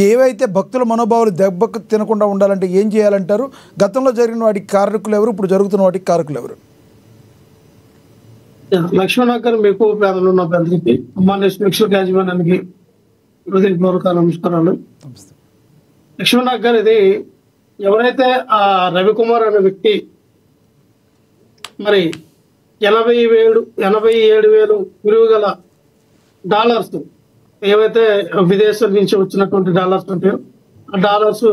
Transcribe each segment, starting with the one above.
ఏవైతే భక్తుల మనోభావాలు దెబ్బకు తినకుండా ఉండాలంటే ఏం చేయాలంటారు? గతంలో జరిగిన వాటికి కారకులు ఎవరు, ఇప్పుడు జరుగుతున్న వాటికి కారకులు ఎవరు? లక్ష్మణ్ గారు, మీకు పేదలు ఉన్న పెద్దలకి, అమ్మాని స్పెషల్ యాజమాన్యానికి హృదయపూర్వక నమస్కారాలు. లక్ష్మణ్ గారు, ఇది ఎవరైతే ఆ రవికుమార్ అనే వ్యక్తి మరి 87,000 విలువ గల డాలర్స్ ఏవైతే విదేశాల నుంచి వచ్చినటువంటి డాలర్స్ ఉంటాయో ఆ డాలర్స్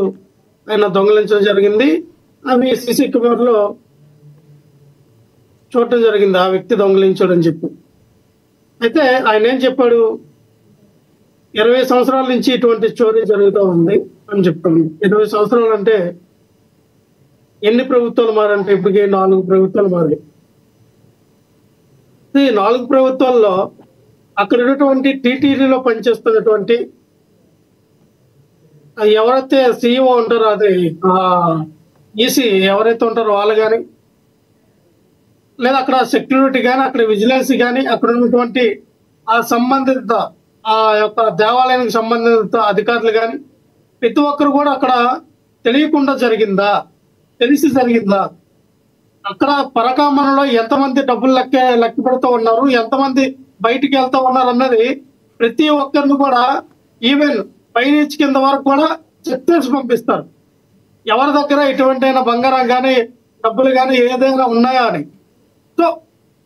ఆయన దొంగలించడం జరిగింది. అవి సీసీ కెమెరాలో చూడటం జరిగింది, ఆ వ్యక్తి దొంగలించాడు అని చెప్పి. అయితే ఆయన ఏం చెప్పాడు, 20 సంవత్సరాల నుంచి ఇటువంటి చోరీ జరుగుతూ ఉంది అని చెప్పాడు. 20 సంవత్సరాలు అంటే ఎన్ని ప్రభుత్వాలు మారంటే ఇప్పటికే 4 ప్రభుత్వాలు మారాయి. ఈ 4 ప్రభుత్వాల్లో అక్కడ ఉన్నటువంటి టీటీడీలో పనిచేస్తున్నటువంటి ఎవరైతే సీఈఓ ఉంటారో, అదే ఈసీ ఎవరైతే ఉంటారో వాళ్ళు కానీ, లేదా అక్కడ సెక్యూరిటీ కానీ, అక్కడ విజిలెన్స్ కానీ, అక్కడ ఉన్నటువంటి ఆ సంబంధిత ఆ యొక్క దేవాలయానికి సంబంధిత అధికారులు కానీ ప్రతి ఒక్కరు కూడా అక్కడ తెలియకుండా జరిగిందా, తెలిసి జరిగిందా, అక్కడ పరకామణలో ఎంతమంది డబ్బులు లెక్క పెడుతూ ఉన్నారు, ఎంతమంది బయటికి వెళ్తూ ఉన్నారు అన్నది ప్రతి ఒక్కరిని కూడా ఈవెన్ పైనుంచి కింద వరకు కూడా చెక్ చేసి పంపిస్తారు. ఎవరి దగ్గర ఎటువంటి బంగారం కానీ డబ్బులు కానీ ఏదైనా ఉన్నాయా అని. సో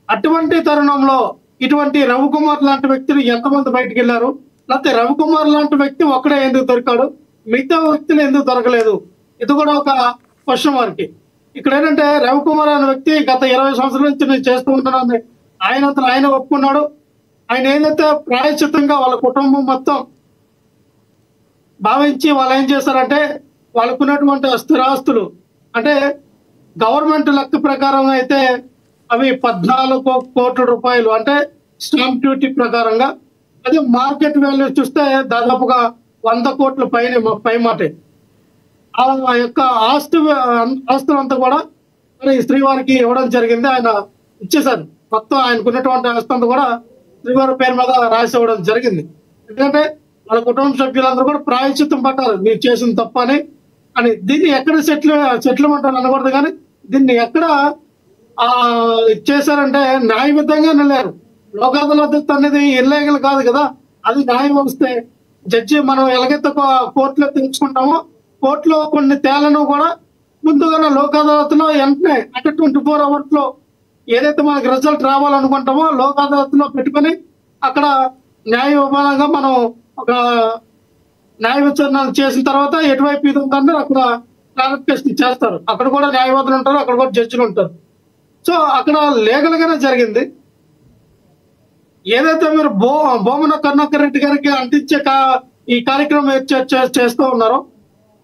అటువంటి తరుణంలో ఇటువంటి రవికుమార్ లాంటి వ్యక్తులు ఎంతమంది బయటికి వెళ్ళారు, లేకపోతే రవికుమార్ లాంటి వ్యక్తి ఒక్కడే ఎందుకు దొరికాడు, మిగతా వ్యక్తులు ఎందుకు దొరకలేదు, ఇది కూడా ఒక క్వశ్చన్ మార్క్. ఇక్కడ ఏంటంటే రవికుమార్ అనే వ్యక్తి గత 20 సంవత్సరాల నుంచి నేను చేస్తూ ఉంటాను ఆయన ఒప్పుకున్నాడు. ఆయన ఏదైతే ప్రాయశ్చిత్తంగా వాళ్ళ కుటుంబం మొత్తం భావించి వాళ్ళు ఏం చేశారంటే వాళ్ళకున్నటువంటి స్థిరాస్తులు అంటే గవర్నమెంట్ లెక్క ప్రకారం అయితే అవి 14 కోట్ల రూపాయలు, అంటే స్టాంప్ డ్యూటీ ప్రకారంగా. అదే మార్కెట్ వాల్యూ చూస్తే దాదాపుగా 100 కోట్ల పై మాటే. ఆ యొక్క ఆస్తులంతా కూడా మరి శ్రీవారికి ఇవ్వడం జరిగింది. ఆయన ఇచ్చేశారు మొత్తం, ఆయనకున్నటువంటి ఆస్తి అంతా కూడా శ్రీవారి పేరు మీద రాసి ఇవ్వడం జరిగింది. ఎందుకంటే వాళ్ళ కుటుంబ సభ్యులందరూ కూడా ప్రాయశ్చిత్తం పట్టారు, మీరు చేసిన తప్ప అని. దీన్ని ఎక్కడ సెటిల్మెంట్ అని అనకూడదు, కానీ దీన్ని ఎక్కడ చేశారంటే న్యాయబద్ధంగా వెళ్ళారు. లోక్ అదాలత్ అనేది ఇల్లీగల్ కాదు కదా, అది న్యాయం వస్తే జడ్జి మనం ఎలాగైతే కోర్టులో తెలుసుకుంటామో కోర్టులో కొన్ని తేలను కూడా ముందుగానే లోక్ అదాలత్ లో వెంటనే అంటే 24 hours లో ఏదైతే మనకి రిజల్ట్ రావాలనుకుంటామో లోక్ అదాలత్ లో పెట్టుకొని అక్కడ న్యాయ విధానంగా మనం ఒక న్యాయ విచారణ చేసిన తర్వాత ఎటువైపు ఇది ఉందంటే అక్కడ క్లారిఫికేషన్ చేస్తారు. అక్కడ కూడా న్యాయవాదులు ఉంటారు, అక్కడ కూడా జడ్జిలు ఉంటారు. సో అక్కడ లీగల్ గానే జరిగింది. ఏదైతే మీరు బొమ్మన కరుణాకర్ రెడ్డి గారికి అంటించే ఈ కార్యక్రమం చేస్తూ ఉన్నారో,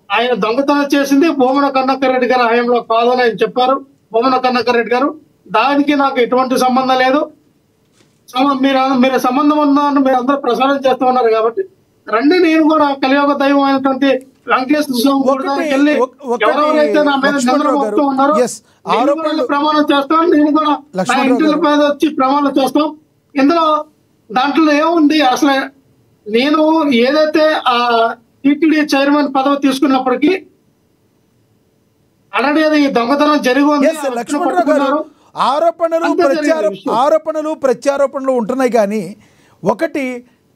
ఆయన దొంగతనం చేసింది బొమ్మన కరుణాకర్ రెడ్డి గారి హయాంలో కాదని ఆయన చెప్పారు. బొమ్మన కరుణాకర్ రెడ్డి గారు, దానికి నాకు ఎటువంటి సంబంధం లేదు, మీరు సంబంధం ఉందని మీరు అందరూ ప్రసారం చేస్తూ ఉన్నారు కాబట్టి రండి, నేను కూడా కలియుగ దైవం అయినటువంటి వెంకటేశ్వర స్వామి వెళ్ళి ఎవరెవరైతే నా మీద చంద్రబాబు ఉన్నారో ప్రమాణం చేస్తాం, నేను కూడా నా ఇంటి మీద వచ్చి ప్రమాణం చేస్తాం. ఇందులో దాంట్లో ఏముంది అసలు, నేను ఏదైతే ఆ టీటీడీ చైర్మన్ పదవి తీసుకున్నప్పటికీ ఆల్రెడీ అది దొంగతనం జరిగి ఆరోపణలు ప్రత్యారోపణలు ఉంటున్నాయి. కానీ ఒకటి,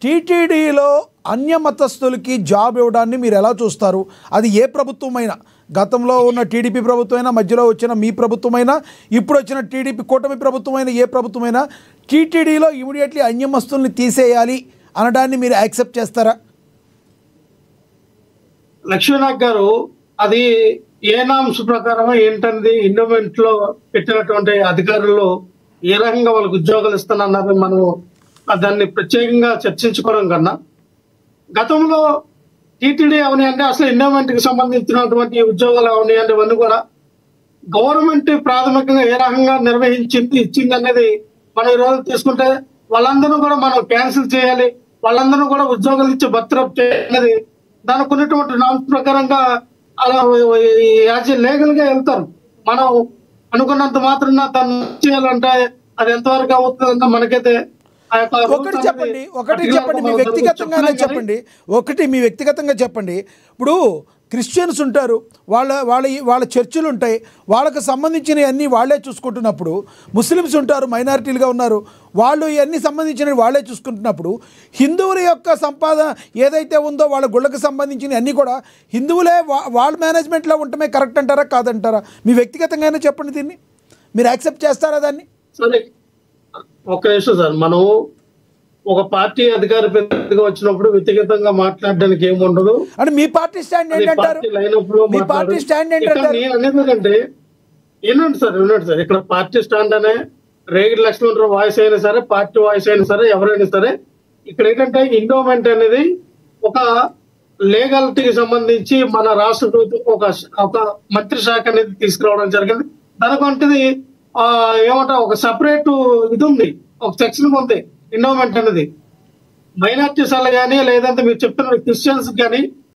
టీటీడీలో అన్య మతస్థులకి జాబ్ ఇవ్వడాన్ని మీరు ఎలా చూస్తారు? అది ఏ ప్రభుత్వమైనా, గతంలో ఉన్న టీడీపీ ప్రభుత్వమైనా, మధ్యలో వచ్చిన మీ ప్రభుత్వమైనా, ఇప్పుడు వచ్చిన టీడీపీ కూటమి ప్రభుత్వమైనా, ఏ ప్రభుత్వమైనా టీటీడీలో ఇమీడియట్లీ అన్యమస్తుల్ని తీసేయాలి అనడాన్ని మీరు యాక్సెప్ట్ చేస్తారా? లక్ష్మీనాథ్ గారు, అది ఏ నామ్స్ ప్రకారం ఏంటనేది ఇండోమెంట్ లో పెట్టినటువంటి అధికారులు ఏ రకంగా వాళ్ళకి ఉద్యోగాలు ఇస్తానన్నది మనం దాన్ని ప్రత్యేకంగా చర్చించుకోవడం కన్నా, గతంలో టీటీడీ అవని అంటే అసలు ఎండోమెంట్ కి సంబంధించినటువంటి ఉద్యోగాలు అవని అంటే ఇవన్నీ కూడా గవర్నమెంట్ ప్రాథమికంగా ఏ రకంగా ఇచ్చింది అనేది మనం ఈ రోజు తీసుకుంటే వాళ్ళందరూ కూడా మనం క్యాన్సిల్ చేయాలి, వాళ్ళందరూ కూడా ఉద్యోగాలు ఇచ్చి బర్తరఫ్ చేయాలి, దానికి ఉన్నటువంటి నామ్స్ ప్రకారంగా అలా యాజ్ లీగల్ గా వెళ్తారు. మనం అనుకున్నంత మాత్రం దాన్ని చేయాలంటే అది ఎంతవరకు అవుతుందంటే మనకైతే ఆ యొక్క ఒకటి rules చెప్పండి అనేది ఒకటి particular చెప్పండి మీ ఒక వ్యక్తిగతంగానే చెప్పలేం కానీ చెప్పండి ఒకటి మీ వ్యక్తిగతంగా చెప్పండి. ఇప్పుడు క్రిస్టియన్స్ ఉంటారు, వాళ్ళ చర్చిలు ఉంటాయి, వాళ్ళకు సంబంధించినవి అన్నీ వాళ్ళే చూసుకుంటున్నప్పుడు, ముస్లిమ్స్ ఉంటారు, మైనారిటీలుగా ఉన్నారు, వాళ్ళు ఇవన్నీ సంబంధించినవి వాళ్ళే చూసుకుంటున్నప్పుడు, హిందువుల యొక్క సంపాదన ఏదైతే ఉందో వాళ్ళ గుళ్ళకు సంబంధించినవి అన్నీ కూడా హిందువులే వాళ్ళ మేనేజ్మెంట్లో ఉండటమే కరెక్ట్ అంటారా కాదంటారా? మీ వ్యక్తిగతంగానే చెప్పండి, దీన్ని మీరు యాక్సెప్ట్ చేస్తారా దాన్ని? సరే ఒక్క నిమిషం సార్. మనం ఒక పార్టీ అధికార ప్రతినిధిగా వచ్చినప్పుడు వ్యక్తిగతంగా మాట్లాడడానికి ఏముండదు. అంటే మీ పార్టీ స్టాండ్ అది ఏంటంటారు? పార్టీ లైనప్ లో మీ మాట్లాడు. పార్టీ స్టాండ్ ఇక్కడ ఏంటంటారు? నేను అనేది ఏంటంటే వినండి సార్. ఇక్కడ పార్టీ స్టాండ్ అనే రేగిడి లక్ష్మణరావు వాయిస్ అయినా సరే, పార్టీ వాయిస్ అయినా సరే, ఎవరైనా సరే, ఇక్కడ ఏంటంటే ఎండోమెంట్ అనేది ఒక లీగాలిటీకి సంబంధించి మన రాష్ట్ర ప్రభుత్వం ఒక మంత్రి శాఖ అనేది తీసుకురావడం జరిగింది. దానికంటది ఏమంటారు, ఒక సపరేట్ ఇది ఉంది, ఒక సెక్షన్ ఉంది ఎండోమెంట్ అనేది. మైనార్టీస్ కానీ లేదంటే మీరు చెప్తున్న క్రిస్టియన్స్ కానీ